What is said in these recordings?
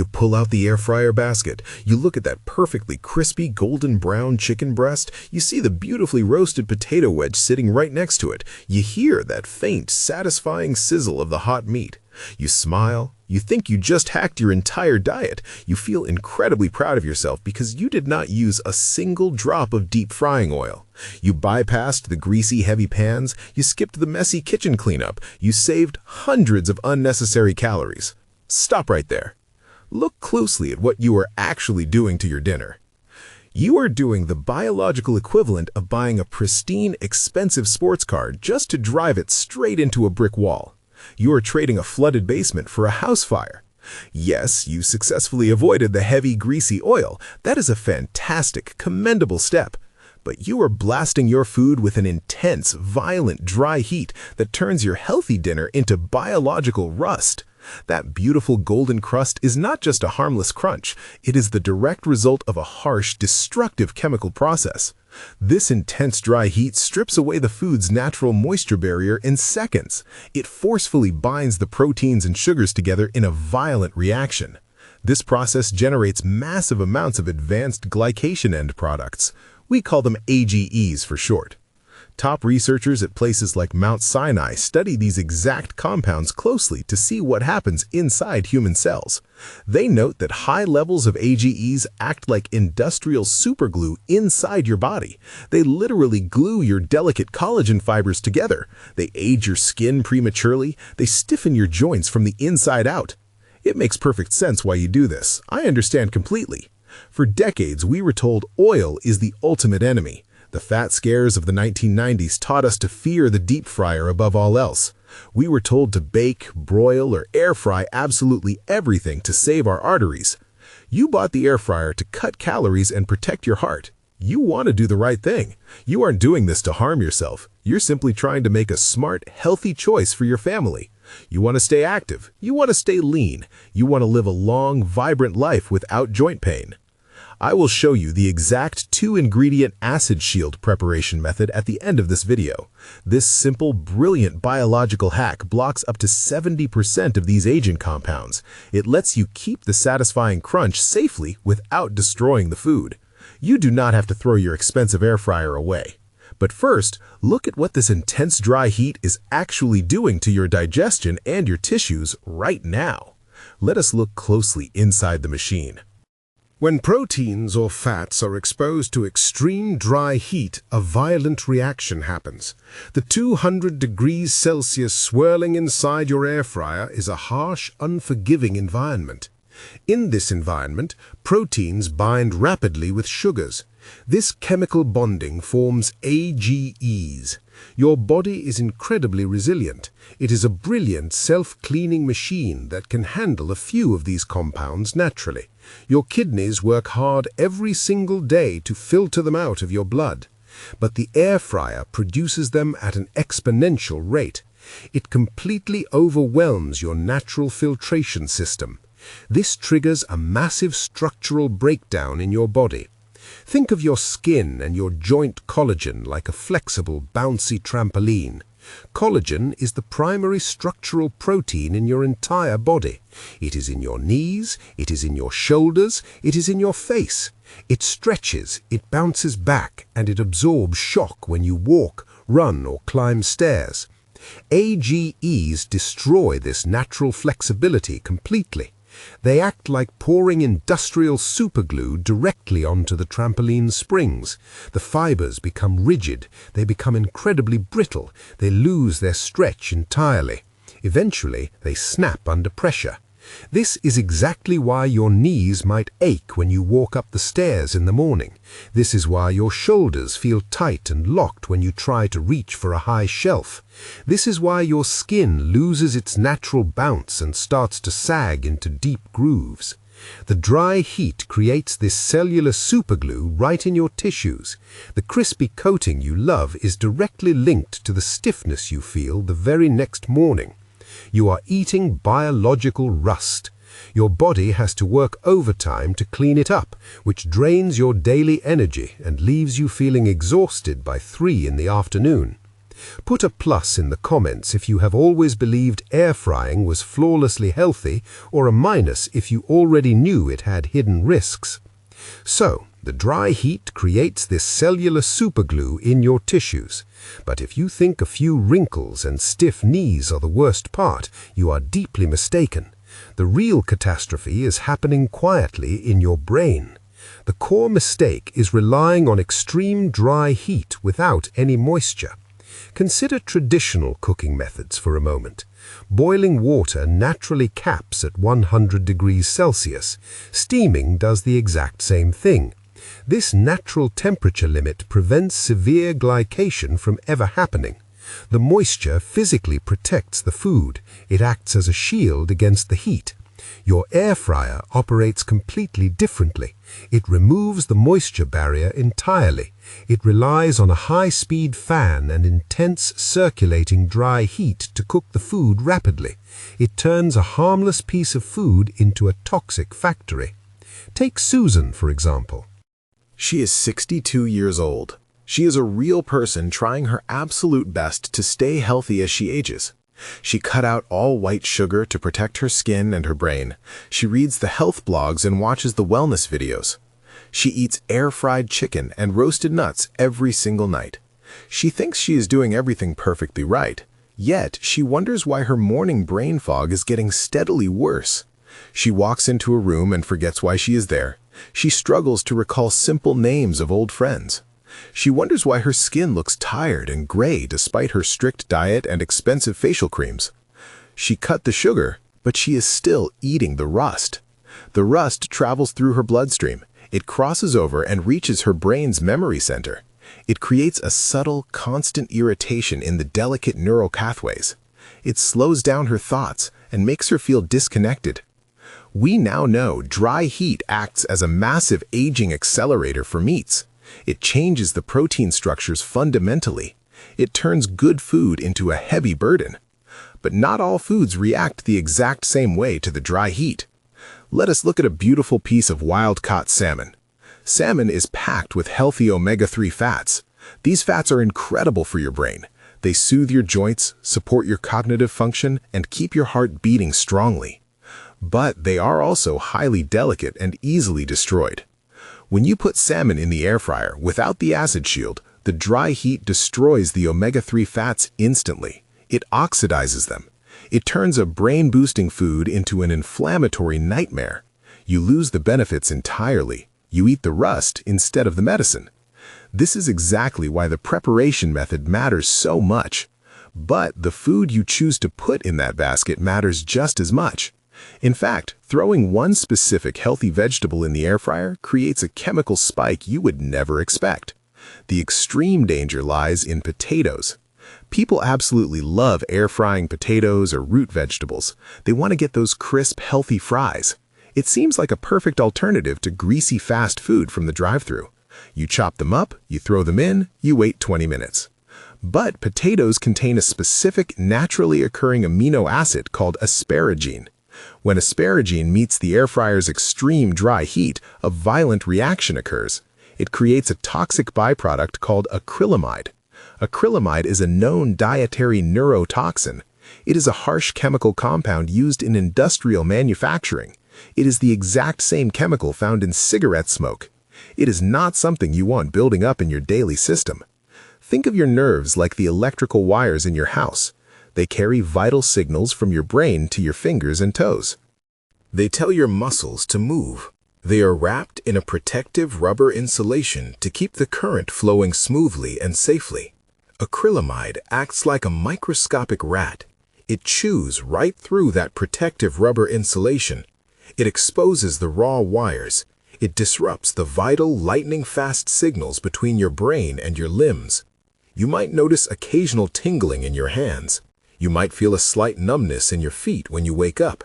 You pull out the air fryer basket. You look at that perfectly crispy golden brown chicken breast. You see the beautifully roasted potato wedge sitting right next to it. You hear that faint, satisfying sizzle of the hot meat. You smile. You think you just hacked your entire diet. You feel incredibly proud of yourself because you did not use a single drop of deep frying oil. You bypassed the greasy, heavy pans. You skipped the messy kitchen cleanup. You saved hundreds of unnecessary calories. Stop right there. Look closely at what you are actually doing to your dinner. You are doing the biological equivalent of buying a pristine, expensive sports car just to drive it straight into a brick wall. You are trading a flooded basement for a house fire. Yes, you successfully avoided the heavy, greasy oil. That is a fantastic, commendable step. But you are blasting your food with an intense, violent, dry heat that turns your healthy dinner into biological rust. That beautiful golden crust is not just a harmless crunch. It is the direct result of a harsh, destructive chemical process. This intense dry heat strips away the food's natural moisture barrier in seconds. It forcefully binds the proteins and sugars together in a violent reaction. This process generates massive amounts of advanced glycation end products. We call them AGEs for short. Top researchers at places like Mount Sinai study these exact compounds closely to see what happens inside human cells. They note that high levels of AGEs act like industrial superglue inside your body. They literally glue your delicate collagen fibers together. They age your skin prematurely. They stiffen your joints from the inside out. It makes perfect sense why you do this. I understand completely. For decades, we were told oil is the ultimate enemy. The fat scares of the 1990s taught us to fear the deep fryer above all else. We were told to bake, broil, or air fry absolutely everything to save our arteries. You bought the air fryer to cut calories and protect your heart. You want to do the right thing. You aren't doing this to harm yourself. You're simply trying to make a smart, healthy choice for your family. You want to stay active. You want to stay lean. You want to live a long, vibrant life without joint pain. I will show you the exact 2-ingredient acid shield preparation method at the end of this video. This simple, brilliant biological hack blocks up to 70% of these agent compounds. It lets you keep the satisfying crunch safely without destroying the food. You do not have to throw your expensive air fryer away. But first, look at what this intense dry heat is actually doing to your digestion and your tissues right now. Let us look closely inside the machine. When proteins or fats are exposed to extreme dry heat, a violent reaction happens. The 200 degrees Celsius swirling inside your air fryer is a harsh, unforgiving environment. In this environment, proteins bind rapidly with sugars. This chemical bonding forms AGEs. Your body is incredibly resilient. It is a brilliant self-cleaning machine that can handle a few of these compounds naturally. Your kidneys work hard every single day to filter them out of your blood. But the air fryer produces them at an exponential rate. It completely overwhelms your natural filtration system. This triggers a massive structural breakdown in your body. Think of your skin and your joint collagen like a flexible, bouncy trampoline. Collagen is the primary structural protein in your entire body. It is in your knees, it is in your shoulders, it is in your face. It stretches, it bounces back, and it absorbs shock when you walk, run, or climb stairs. AGEs destroy this natural flexibility completely. They act like pouring industrial superglue directly onto the trampoline springs. The fibers become rigid, they become incredibly brittle, they lose their stretch entirely. Eventually, they snap under pressure. This is exactly why your knees might ache when you walk up the stairs in the morning. This is why your shoulders feel tight and locked when you try to reach for a high shelf. This is why your skin loses its natural bounce and starts to sag into deep grooves. The dry heat creates this cellular superglue right in your tissues. The crispy coating you love is directly linked to the stiffness you feel the very next morning. You are eating biological rust. Your body has to work overtime to clean it up, which drains your daily energy and leaves you feeling exhausted by 3 in the afternoon. Put a plus in the comments if you have always believed air frying was flawlessly healthy, or a minus if you already knew it had hidden risks. So, the dry heat creates this cellular superglue in your tissues. But if you think a few wrinkles and stiff knees are the worst part, you are deeply mistaken. The real catastrophe is happening quietly in your brain. The core mistake is relying on extreme dry heat without any moisture. Consider traditional cooking methods for a moment. Boiling water naturally caps at 100 degrees Celsius. Steaming does the exact same thing. This natural temperature limit prevents severe glycation from ever happening. The moisture physically protects the food. It acts as a shield against the heat. Your air fryer operates completely differently. It removes the moisture barrier entirely. It relies on a high-speed fan and intense circulating dry heat to cook the food rapidly. It turns a harmless piece of food into a toxic factory. Take Susan, for example. She is 62 years old. She is a real person trying her absolute best to stay healthy as she ages. She cut out all white sugar to protect her skin and her brain. She reads the health blogs and watches the wellness videos. She eats air-fried chicken and roasted nuts every single night. She thinks she is doing everything perfectly right, yet she wonders why her morning brain fog is getting steadily worse. She walks into a room and forgets why she is there. She struggles to recall simple names of old friends. She wonders why her skin looks tired and gray despite her strict diet and expensive facial creams. She cut the sugar, but she is still eating the rust. The rust travels through her bloodstream. It crosses over and reaches her brain's memory center. It creates a subtle, constant irritation in the delicate neural pathways. It slows down her thoughts and makes her feel disconnected. We now know dry heat acts as a massive aging accelerator for meats. It changes the protein structures fundamentally. It turns good food into a heavy burden. But not all foods react the exact same way to the dry heat. Let us look at a beautiful piece of wild-caught salmon. Salmon is packed with healthy omega-3 fats. These fats are incredible for your brain. They soothe your joints, support your cognitive function, and keep your heart beating strongly. But they are also highly delicate and easily destroyed. When you put salmon in the air fryer without the acid shield, the dry heat destroys the omega-3 fats instantly. It oxidizes them. It turns a brain-boosting food into an inflammatory nightmare. You lose the benefits entirely. You eat the rust instead of the medicine. This is exactly why the preparation method matters so much. But the food you choose to put in that basket matters just as much. In fact, throwing one specific healthy vegetable in the air fryer creates a chemical spike you would never expect. The extreme danger lies in potatoes. People absolutely love air frying potatoes or root vegetables. They want to get those crisp, healthy fries. It seems like a perfect alternative to greasy fast food from the drive-thru. You chop them up, you throw them in, you wait 20 minutes. But potatoes contain a specific naturally occurring amino acid called asparagine. When asparagine meets the air fryer's extreme dry heat, a violent reaction occurs. It creates a toxic byproduct called acrylamide. Acrylamide is a known dietary neurotoxin. It is a harsh chemical compound used in industrial manufacturing. It is the exact same chemical found in cigarette smoke. It is not something you want building up in your daily system. Think of your nerves like the electrical wires in your house. They carry vital signals from your brain to your fingers and toes. They tell your muscles to move. They are wrapped in a protective rubber insulation to keep the current flowing smoothly and safely. Acrylamide acts like a microscopic rat. It chews right through that protective rubber insulation. It exposes the raw wires. It disrupts the vital lightning-fast signals between your brain and your limbs. You might notice occasional tingling in your hands. You might feel a slight numbness in your feet when you wake up.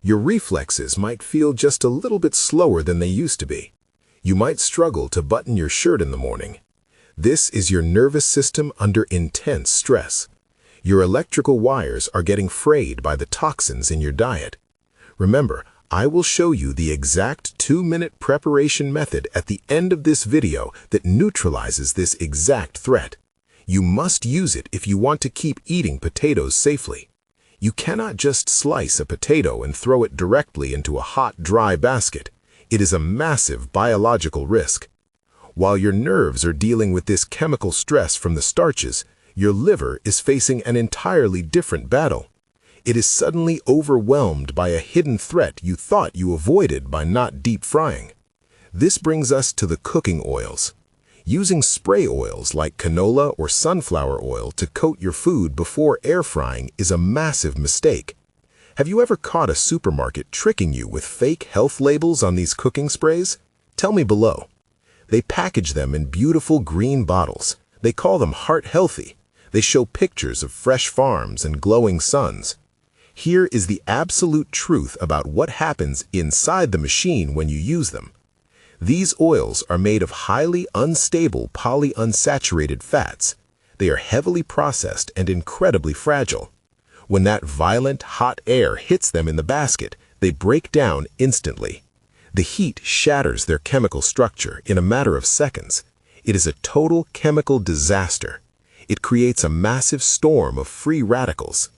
Your reflexes might feel just a little bit slower than they used to be. You might struggle to button your shirt in the morning. This is your nervous system under intense stress. Your electrical wires are getting frayed by the toxins in your diet. Remember, I will show you the exact 2-minute preparation method at the end of this video that neutralizes this exact threat. You must use it if you want to keep eating potatoes safely. You cannot just slice a potato and throw it directly into a hot, dry basket. It is a massive biological risk. While your nerves are dealing with this chemical stress from the starches, your liver is facing an entirely different battle. It is suddenly overwhelmed by a hidden threat you thought you avoided by not deep frying. This brings us to the cooking oils. Using spray oils like canola or sunflower oil to coat your food before air frying is a massive mistake. Have you ever caught a supermarket tricking you with fake health labels on these cooking sprays? Tell me below. They package them in beautiful green bottles. They call them heart healthy. They show pictures of fresh farms and glowing suns. Here is the absolute truth about what happens inside the machine when you use them. These oils are made of highly unstable polyunsaturated fats. They are heavily processed and incredibly fragile. When that violent, hot air hits them in the basket, they break down instantly. The heat shatters their chemical structure in a matter of seconds. It is a total chemical disaster. It creates a massive storm of free radicals.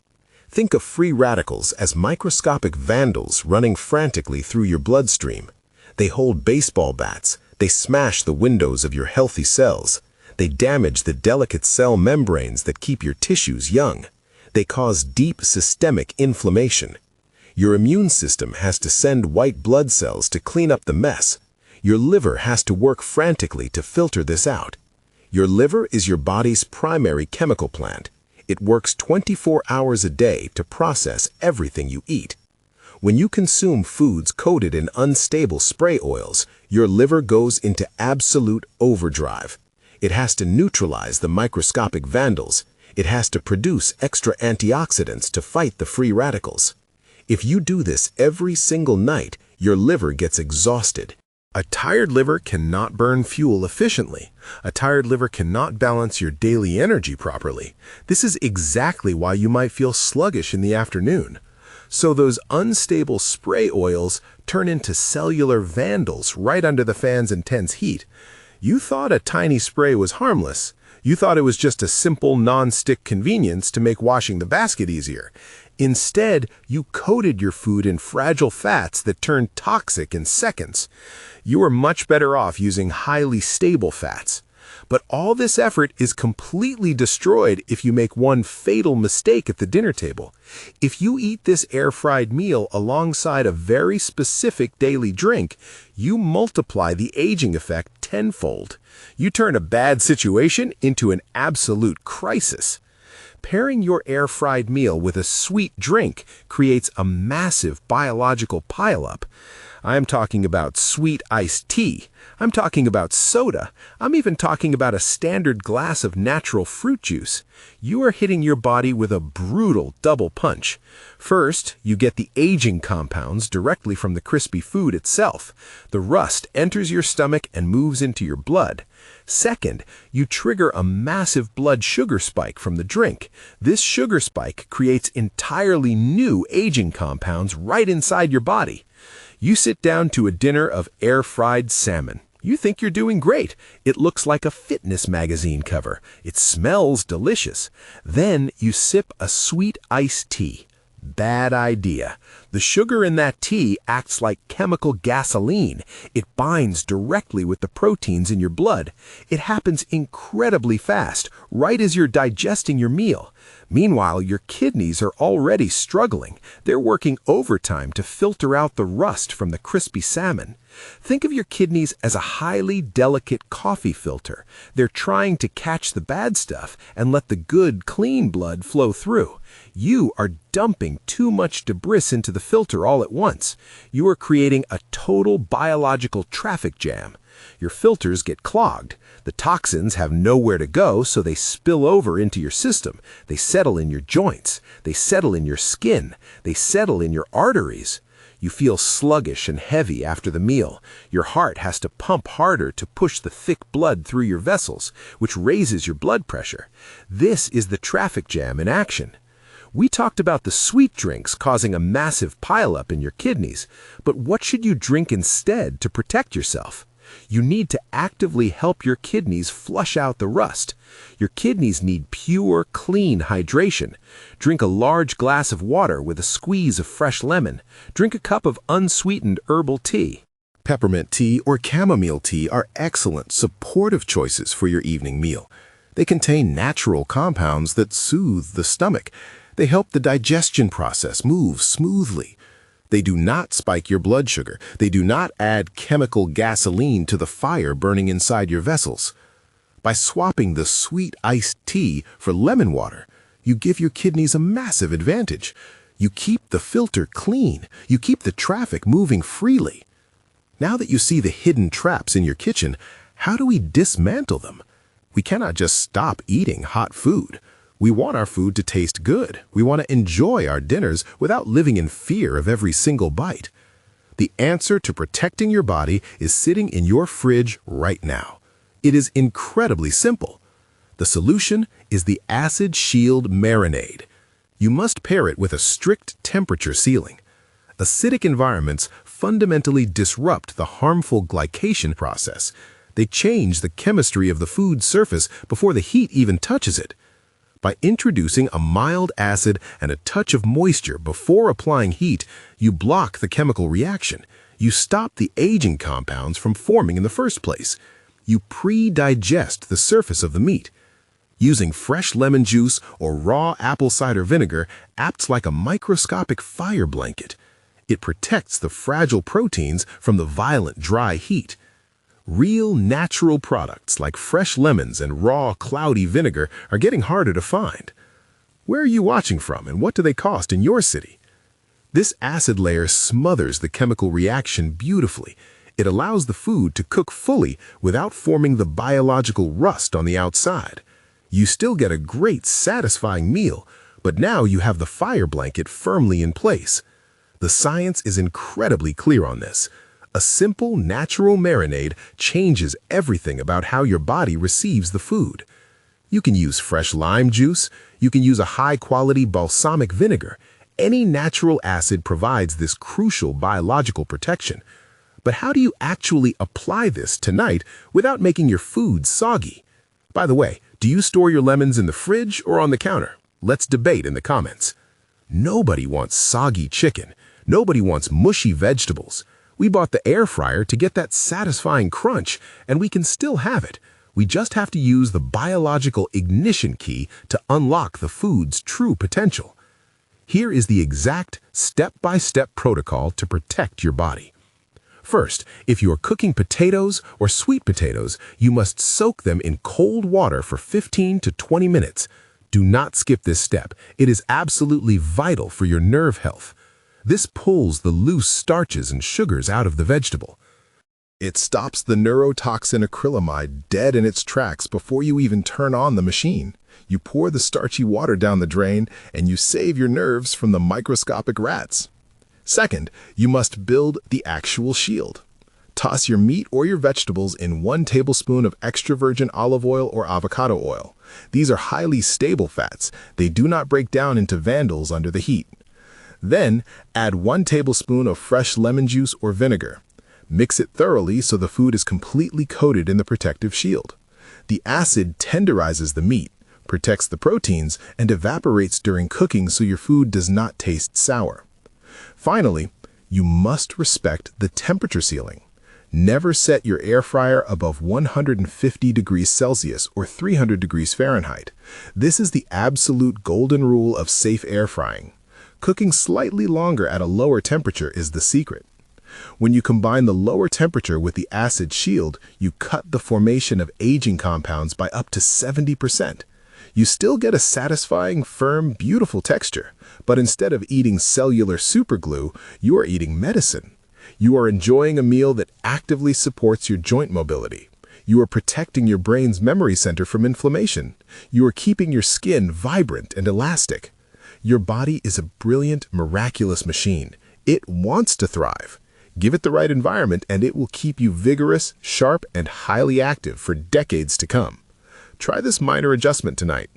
Think of free radicals as microscopic vandals running frantically through your bloodstream. They hold baseball bats. They smash the windows of your healthy cells. They damage the delicate cell membranes that keep your tissues young. They cause deep systemic inflammation. Your immune system has to send white blood cells to clean up the mess. Your liver has to work frantically to filter this out. Your liver is your body's primary chemical plant. It works 24 hours a day to process everything you eat. When you consume foods coated in unstable spray oils, your liver goes into absolute overdrive. It has to neutralize the microscopic vandals. It has to produce extra antioxidants to fight the free radicals. If you do this every single night, your liver gets exhausted. A tired liver cannot burn fuel efficiently. A tired liver cannot balance your daily energy properly. This is exactly why you might feel sluggish in the afternoon. So those unstable spray oils turn into cellular vandals right under the fan's intense heat. You thought a tiny spray was harmless. You thought it was just a simple non-stick convenience to make washing the basket easier. Instead, you coated your food in fragile fats that turned toxic in seconds. You are much better off using highly stable fats. But all this effort is completely destroyed if you make one fatal mistake at the dinner table. If you eat this air-fried meal alongside a very specific daily drink, you multiply the aging effect tenfold. You turn a bad situation into an absolute crisis. Pairing your air-fried meal with a sweet drink creates a massive biological pileup. I'm talking about sweet iced tea. I'm talking about soda. I'm even talking about a standard glass of natural fruit juice. You are hitting your body with a brutal double punch. First, you get the aging compounds directly from the crispy food itself. The rust enters your stomach and moves into your blood. Second, you trigger a massive blood sugar spike from the drink. This sugar spike creates entirely new aging compounds right inside your body. You sit down to a dinner of air-fried salmon. You think you're doing great. It looks like a fitness magazine cover. It smells delicious. Then you sip a sweet iced tea. Bad idea. The sugar in that tea acts like chemical gasoline. It binds directly with the proteins in your blood. It happens incredibly fast, right as you're digesting your meal. Meanwhile, your kidneys are already struggling. They're working overtime to filter out the rust from the crispy salmon. Think of your kidneys as a highly delicate coffee filter. They're trying to catch the bad stuff and let the good, clean blood flow through. You are dumping too much debris into the filter all at once. You are creating a total biological traffic jam. Your filters get clogged. The toxins have nowhere to go, so they spill over into your system. They settle in your joints. They settle in your skin. They settle in your arteries. You feel sluggish and heavy after the meal. Your heart has to pump harder to push the thick blood through your vessels, which raises your blood pressure. This is the traffic jam in action. We talked about the sweet drinks causing a massive pileup in your kidneys, but what should you drink instead to protect yourself? You need to actively help your kidneys flush out the rust. Your kidneys need pure, clean hydration. Drink a large glass of water with a squeeze of fresh lemon. Drink a cup of unsweetened herbal tea. Peppermint tea or chamomile tea are excellent, supportive choices for your evening meal. They contain natural compounds that soothe the stomach. They help the digestion process move smoothly. They do not spike your blood sugar. They do not add chemical gasoline to the fire burning inside your vessels. By swapping the sweet iced tea for lemon water, you give your kidneys a massive advantage. You keep the filter clean. You keep the traffic moving freely. Now that you see the hidden traps in your kitchen, how do we dismantle them? We cannot just stop eating hot food. We want our food to taste good. We want to enjoy our dinners without living in fear of every single bite. The answer to protecting your body is sitting in your fridge right now. It is incredibly simple. The solution is the Acid Shield Marinade. You must pair it with a strict temperature ceiling. Acidic environments fundamentally disrupt the harmful glycation process. They change the chemistry of the food's surface before the heat even touches it. By introducing a mild acid and a touch of moisture before applying heat, you block the chemical reaction. You stop the aging compounds from forming in the first place. You pre-digest the surface of the meat. Using fresh lemon juice or raw apple cider vinegar acts like a microscopic fire blanket. It protects the fragile proteins from the violent dry heat. Real natural products like fresh lemons and raw cloudy vinegar are getting harder to find. Where are you watching from and what do they cost in your city? This acid layer smothers the chemical reaction beautifully. It allows the food to cook fully without forming the biological rust on the outside. You still get a great, satisfying meal, but now you have the fire blanket firmly in place. The science is incredibly clear on this. A simple, natural marinade changes everything about how your body receives the food. You can use fresh lime juice. You can use a high-quality balsamic vinegar. Any natural acid provides this crucial biological protection. But how do you actually apply this tonight without making your food soggy? By the way, do you store your lemons in the fridge or on the counter? Let's debate in the comments. Nobody wants soggy chicken. Nobody wants mushy vegetables. We bought the air fryer to get that satisfying crunch, and we can still have it. We just have to use the biological ignition key to unlock the food's true potential. Here is the exact step-by-step protocol to protect your body. First, if you are cooking potatoes or sweet potatoes, you must soak them in cold water for 15 to 20 minutes. Do not skip this step. It is absolutely vital for your nerve health. This pulls the loose starches and sugars out of the vegetable. It stops the neurotoxin acrylamide dead in its tracks before you even turn on the machine. You pour the starchy water down the drain, and you save your nerves from the microscopic rats. Second, you must build the actual shield. Toss your meat or your vegetables in 1 tablespoon of extra virgin olive oil or avocado oil. These are highly stable fats. They do not break down into vandals under the heat. Then, add 1 tablespoon of fresh lemon juice or vinegar. Mix it thoroughly so the food is completely coated in the protective shield. The acid tenderizes the meat, protects the proteins, and evaporates during cooking so your food does not taste sour. Finally, you must respect the temperature ceiling. Never set your air fryer above 150 degrees Celsius or 300 degrees Fahrenheit. This is the absolute golden rule of safe air frying. Cooking slightly longer at a lower temperature is the secret. When you combine the lower temperature with the acid shield, you cut the formation of aging compounds by up to 70%. You still get a satisfying, firm, beautiful texture, but instead of eating cellular superglue, you are eating medicine. You are enjoying a meal that actively supports your joint mobility. You are protecting your brain's memory center from inflammation. You are keeping your skin vibrant and elastic. Your body is a brilliant, miraculous machine. It wants to thrive. Give it the right environment and it will keep you vigorous, sharp, and highly active for decades to come. Try this minor adjustment tonight.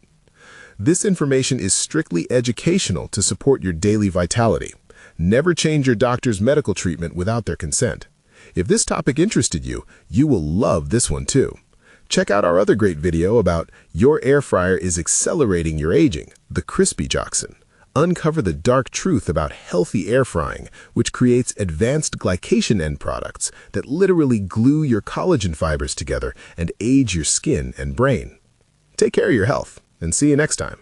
This information is strictly educational to support your daily vitality. Never change your doctor's medical treatment without their consent. If this topic interested you, you will love this one too. Check out our other great video about your air fryer is accelerating your aging, the crispy Toxin. Uncover the dark truth about healthy air frying, which creates advanced glycation end products that literally glue your collagen fibers together and age your skin and brain. Take care of your health, and see you next time.